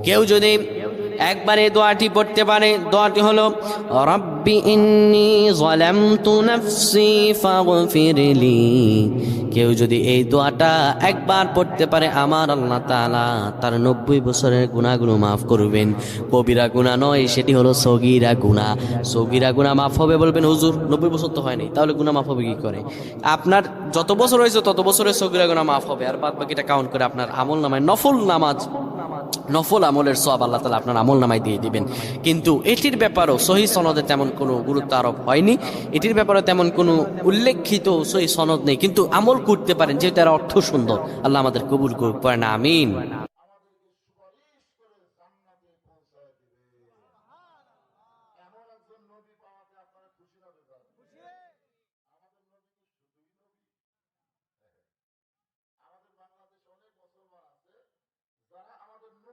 কেউ যদি একবারে দোয়াটি পড়তে পারে, দোয়াটি হলো রব্বি ইন্নী যালামতু নাফসি ফাগফিরলি। কেউ যদি এই দোয়াটা একবার পড়তে পারে, আমার আল্লাহ তাআলা তার 90 বছরের গুনাহগুলো মাফ করবেন। কবিরা গুনাহ নয়, সেটি হলো সগীরা গুনাহ। সগীরা গুনাহ মাফ হবে বলবেন হুজুর 90 বছর তো হয়নি, তাহলে গুনাহ মাফ হবে কি করে? আপনার যত বছর হয়েছে তত বছরের সগীরা গুনাহ মাফ হবে, আর বাদ বাকিটা কাউন্ট করে আপনার আমল নামায় নফল নামাজ, নফল আমলের সওয়াব আল্লাহ তাআলা আপনার আমল নামায় দিয়ে দিবেন। কিন্তু এটির ব্যাপারেও সহিহ সনদে তেমন কোনো গুরুত্ব আরোপ হয়নি, এটির ব্যাপারে তেমন কোনো উল্লেখিত সহিহ সনদ নেই, কিন্তু আমল করতে পারেন যেহেতু এর অর্থ সুন্দর। আল্লাহ আমাদের কবুল করুক, পড়েন আমিন। আমাদেরকে সুপারিশ করে জান্নাতে পৌঁছায় দিবে। এমন একজন নবী